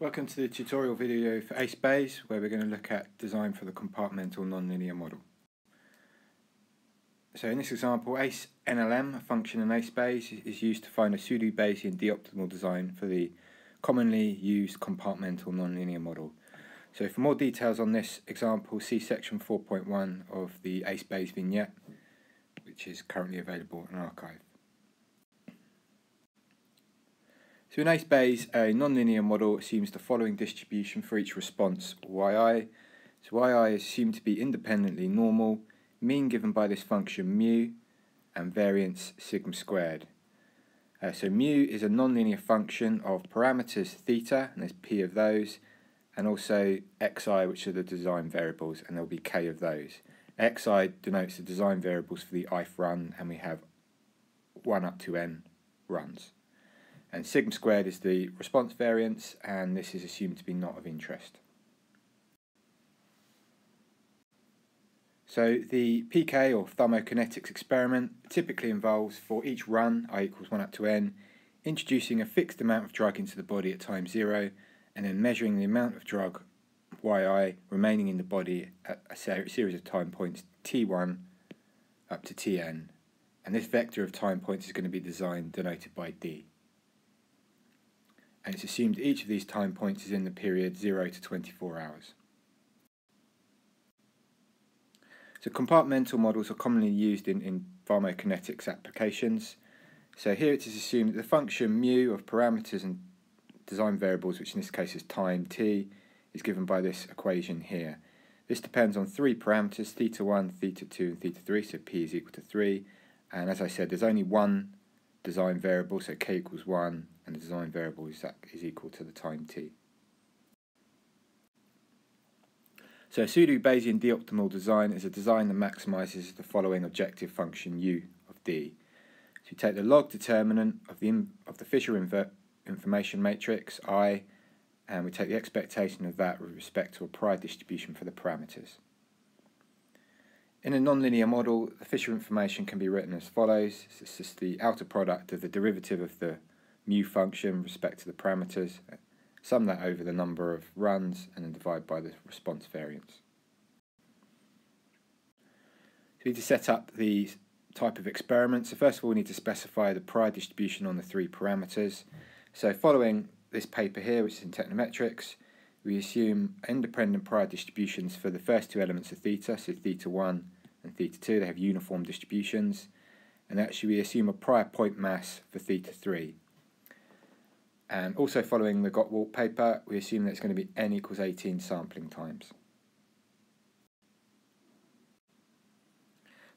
Welcome to the tutorial video for ace-Bayes, where we're going to look at design for the compartmental nonlinear model. So in this example, acenlm, a function in ace-Bayes, is used to find a pseudo-Bayesian D-optimal design for the commonly used compartmental nonlinear model. So for more details on this example, see section 4.1 of the ace-Bayes vignette, which is currently available in archive. So in ace-Bayes, a nonlinear model assumes the following distribution for each response yi. So yi is assumed to be independently normal, mean given by this function mu, and variance sigma squared. So mu is a nonlinear function of parameters theta, and there's p of those, and also xi, which are the design variables, and there'll be k of those. Xi denotes the design variables for the ith run, and we have 1 up to n runs. And sigma squared is the response variance, and this is assumed to be not of interest. So the PK or thermokinetics experiment typically involves, for each run, I equals 1 up to n, introducing a fixed amount of drug into the body at time 0, and then measuring the amount of drug yi remaining in the body at a series of time points t1 up to tn, and this vector of time points is going to be denoted by d. And it's assumed that each of these time points is in the period 0 to 24 hours. So compartmental models are commonly used in pharmacokinetics applications. So here it is assumed that the function mu of parameters and design variables, which in this case is time t, is given by this equation here. This depends on 3 parameters, theta1, theta2 and theta3, so p is equal to 3. And as I said, there's only one design variable, so k equals 1, and the design variable is equal to the time t. So a pseudo-Bayesian D-optimal design is a design that maximizes the following objective function u of d. So you take the log determinant of the Fisher information matrix I, and we take the expectation of that with respect to a prior distribution for the parameters. In a nonlinear model, the Fisher information can be written as follows. It's just the outer product of the derivative of the mu function with respect to the parameters, sum that over the number of runs, and then divide by the response variance. So we need to set up the type of experiment. So first of all, we need to specify the prior distribution on the 3 parameters. So following this paper here, which is in technometrics, we assume independent prior distributions for the first 2 elements of theta, so theta1 and theta2, they have uniform distributions, and actually we assume a prior point mass for theta3. And also following the Gottwald paper, we assume that it's going to be n equals 18 sampling times.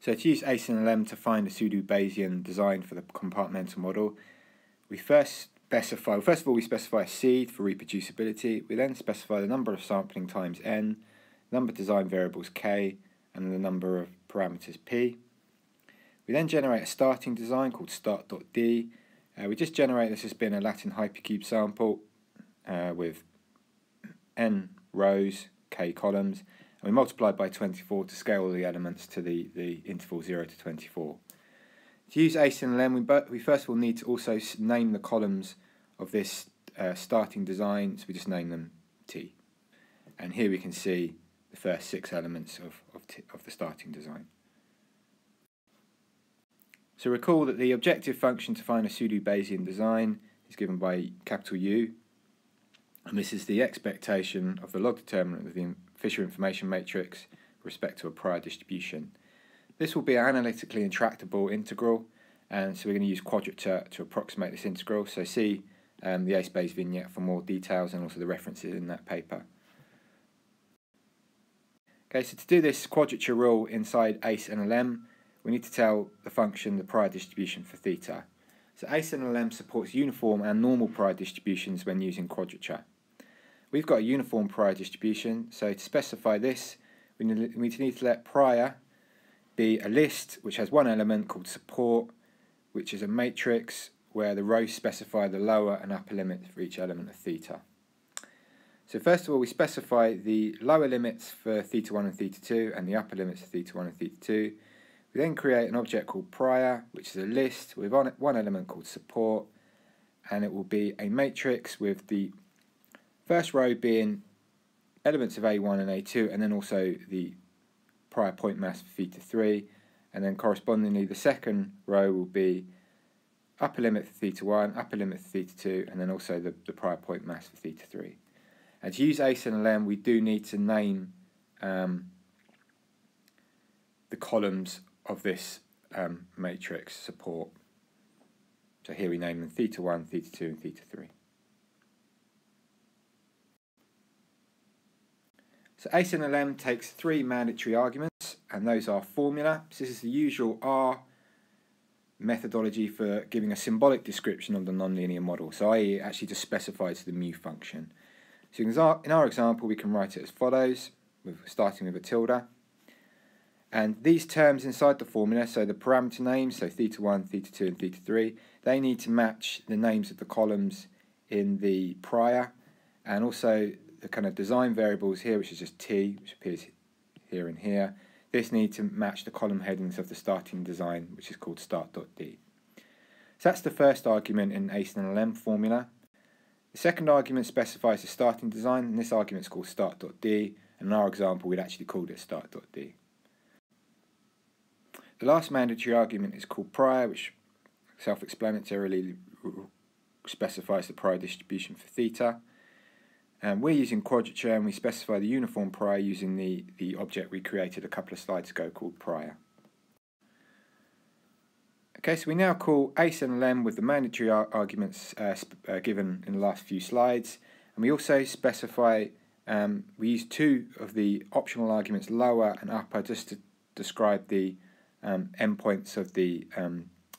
So to use acenlm to find a pseudo-Bayesian design for the compartmental model, we first of all we specify a seed for reproducibility. We then specify the number of sampling times n, number of design variables k, and the number of parameters p. We then generate a starting design called start.d. We just generate this as being a Latin hypercube sample with n rows, k columns, and we multiply by 24 to scale all the elements to the interval 0 to 24. To use acenlm, we first of all need to also name the columns of this starting design, so we just name them t. And here we can see the first 6 elements of the starting design. So recall that the objective function to find a pseudo-Bayesian design is given by capital U, and this is the expectation of the log determinant of the Fisher information matrix with respect to a prior distribution. This will be an analytically intractable integral, and so we're going to use quadrature to approximate this integral. So see the ace-Bayes vignette for more details and also the references in that paper. Okay, so to do this quadrature rule inside acenlm, we need to tell the function the prior distribution for theta. So acenlm supports uniform and normal prior distributions when using quadrature. We've got a uniform prior distribution, so to specify this, we need to let prior be a list which has one element called support, which is a matrix where the rows specify the lower and upper limits for each element of theta. So first of all, we specify the lower limits for theta1 and theta2 and the upper limits for theta1 and theta2. We then create an object called prior, which is a list with one element called support, and it will be a matrix with the First row being elements of A1 and A2, and then also the prior point mass for theta 3, and then correspondingly the second row will be upper limit for theta 1, upper limit for theta 2, and then also the prior point mass for theta 3. And to use acenlm, we do need to name the columns of this matrix support. So here we name them theta 1, theta 2, and theta 3. So acenlm takes three mandatory arguments, and those are formula. So this is the usual R methodology for giving a symbolic description of the nonlinear model. So i.e. it actually just specifies the mu function. So in our example, we can write it as follows, starting with a tilde. And these terms inside the formula, so the parameter names, so theta 1, theta 2, and theta 3, they need to match the names of the columns in the prior, and also the kind of design variables here, which is just t, which appears here and here. This needs to match the column headings of the starting design, which is called start.d. So that's the first argument in acenlm formula. The second argument specifies the starting design, and this argument is called start.d, and in our example we'd actually called it start.d. The last mandatory argument is called prior, which self-explanatory specifies the prior distribution for theta. And we're using quadrature, and we specify the uniform prior using the object we created a couple of slides ago called prior. Okay, so we now call acenlm with the mandatory arguments given in the last few slides, and we also specify, we use two of the optional arguments, lower and upper, just to describe the endpoints of the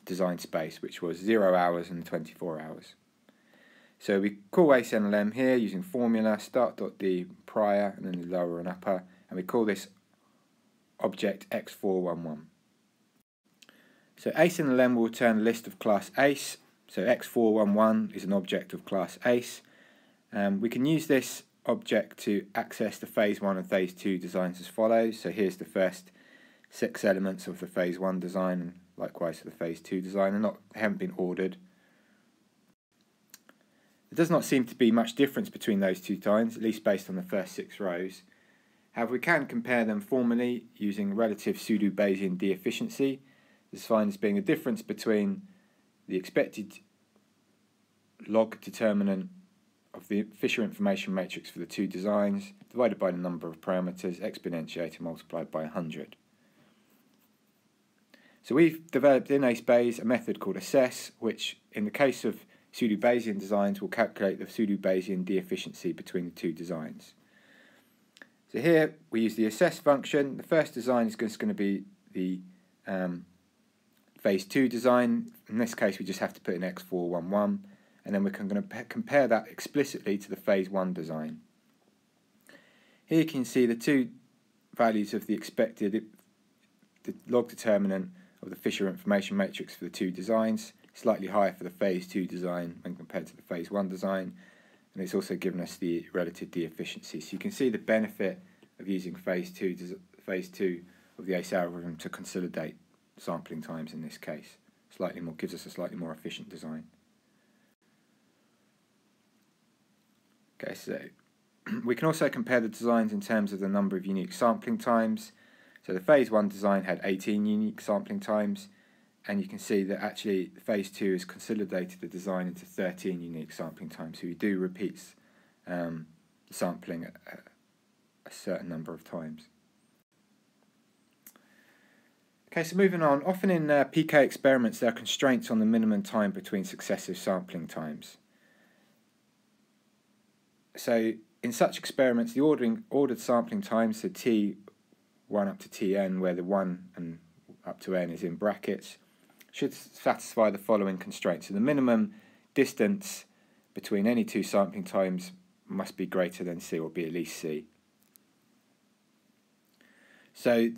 design space, which was 0 hours and 24 hours. So we call acenlm here using formula, start.d, prior, and then the lower and upper, and we call this object x411. So acenlm will return a list of class ACE, so x411 is an object of class ACE. We can use this object to access the phase 1 and phase 2 designs as follows. So here's the first 6 elements of the phase 1 design, and likewise for the phase 2 design, they haven't been ordered. There does not seem to be much difference between those two designs, at least based on the first 6 rows. However, we can compare them formally using relative pseudo-Bayesian D-efficiency. This is defined as being the difference between the expected log determinant of the Fisher information matrix for the two designs divided by the number of parameters exponentiated multiplied by 100. So we've developed in AceBayes a method called assess, which in the case of pseudo-Bayesian designs will calculate the pseudo-Bayesian D-efficiency between the two designs. So here we use the assess function. The first design is just going to be the phase 2 design. In this case we just have to put in x411, and then we're going to compare that explicitly to the phase 1 design. Here you can see the two values of the expected log determinant of the Fisher information matrix for the two designs, slightly higher for the phase 2 design when compared to the phase 1 design, and it's also given us the relative D-efficiency. So you can see the benefit of using phase 2 of the ACE algorithm to consolidate sampling times in this case. Gives us a slightly more efficient design. Okay, so we can also compare the designs in terms of the number of unique sampling times. So the phase 1 design had 18 unique sampling times, and you can see that actually phase 2 has consolidated the design into 13 unique sampling times, so we do repeats sampling a certain number of times. Okay, so moving on, often in PK experiments there are constraints on the minimum time between successive sampling times. So in such experiments, the ordered sampling times, so T1 up to Tn, where the 1 and up to n is in brackets, should satisfy the following constraints. So the minimum distance between any two sampling times must be greater than c, or be at least c. So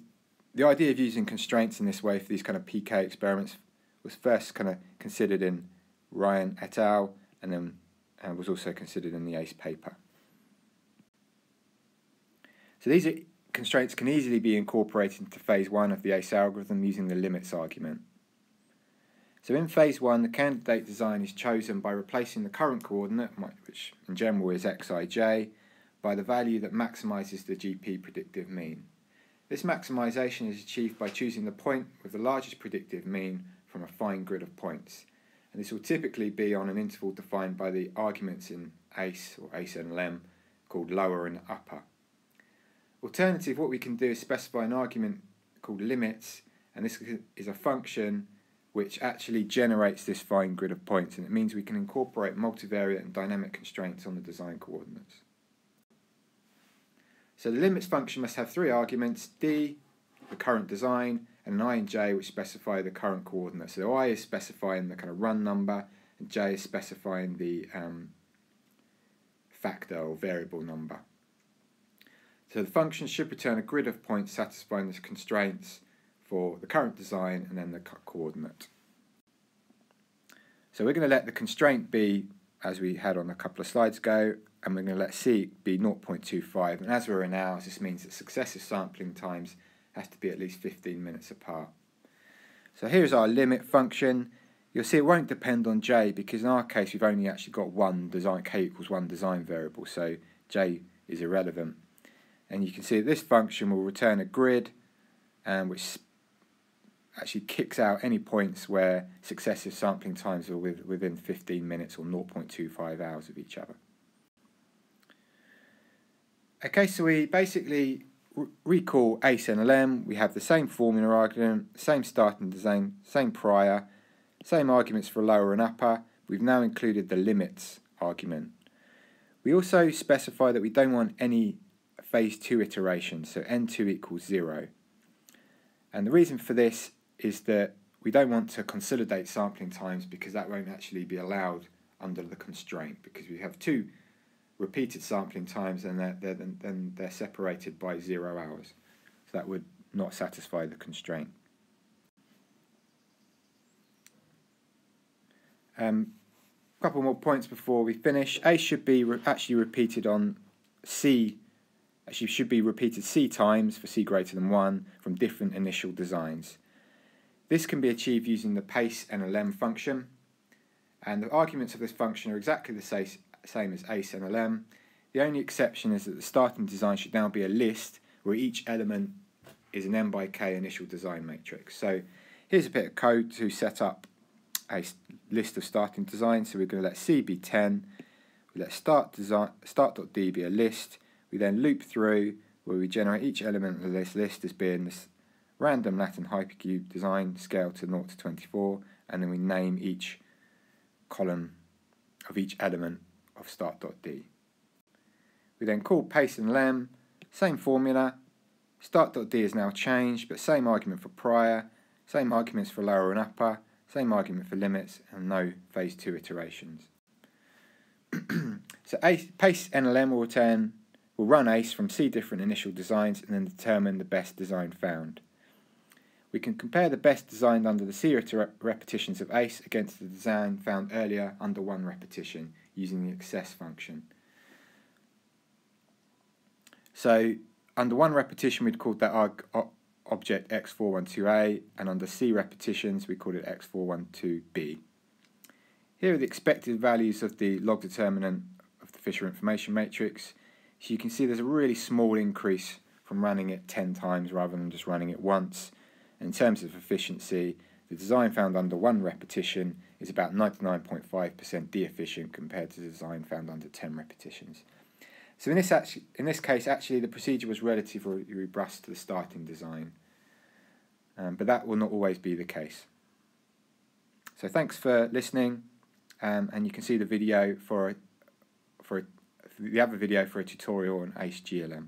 the idea of using constraints in this way for these kind of PK experiments was first kind of considered in Ryan et al. And then was also considered in the ACE paper. So these constraints can easily be incorporated into phase 1 of the ACE algorithm using the limits argument. So in phase 1, the candidate design is chosen by replacing the current coordinate, which in general is xij, by the value that maximises the GP predictive mean. This maximisation is achieved by choosing the point with the largest predictive mean from a fine grid of points. And this will typically be on an interval defined by the arguments in ACE or acenlm called lower and upper. Alternatively, what we can do is specify an argument called limits, and this is a function which actually generates this fine grid of points, and it means we can incorporate multivariate and dynamic constraints on the design coordinates. So the limits function must have 3 arguments: d, the current design, and an I and j which specify the current coordinates. So I is specifying the kind of run number, and j is specifying the factor or variable number. So the function should return a grid of points satisfying the constraints for the current design and then the coordinate. So we're going to let the constraint be, as we had on a couple of slides ago, and we're going to let c be 0.25, and as we're in hours, this means that successive sampling times has to be at least 15 minutes apart. So here's our limit function. You'll see it won't depend on j, because in our case we've only actually got one design, k equals 1 design variable, so j is irrelevant. And you can see that this function will return a grid which actually kicks out any points where successive sampling times are within 15 minutes or 0.25 hours of each other. Okay, so we basically recall acenlm. We have the same formula argument, same starting design, same prior, same arguments for lower and upper. We've now included the limits argument. We also specify that we don't want any phase 2 iterations, so n2 equals 0. And the reason for this is that we don't want to consolidate sampling times, because that won't actually be allowed under the constraint, because we have 2 repeated sampling times and then they're separated by 0 hours. So that would not satisfy the constraint. Couple more points before we finish. A should be actually repeated on C. Actually should be repeated C times for C greater than 1 from different initial designs. This can be achieved using the acenlm function, and the arguments of this function are exactly the same as acenlm. The only exception is that the starting design should now be a list where each element is an n by k initial design matrix. So here's a bit of code to set up a list of starting designs. So we're going to let C be 10, we let start.d be a list, we then loop through where we generate each element of this list as being this random Latin hypercube design scale to 0 to 24, and then we name each column of each element of start.d. We then call acenlm, same formula, start.d is now changed, but same argument for prior, same arguments for lower and upper, same argument for limits, and no phase 2 iterations. So acenlm will run ACE from C different initial designs and then determine the best design found. We can compare the best designed under the C repetitions of ACE against the design found earlier under 1 repetition using the access function. So under 1 repetition we'd called that object x412a, and under C repetitions we called it x412b. Here are the expected values of the log determinant of the Fisher information matrix. So you can see there's a really small increase from running it 10 times rather than just running it once. And in terms of efficiency, the design found under 1 repetition is about 99.5% de-efficient compared to the design found under 10 repetitions. So in this case, actually, the procedure was relatively robust to the starting design, but that will not always be the case. So thanks for listening, and you can see the video for the other video for a tutorial on ACE GLM.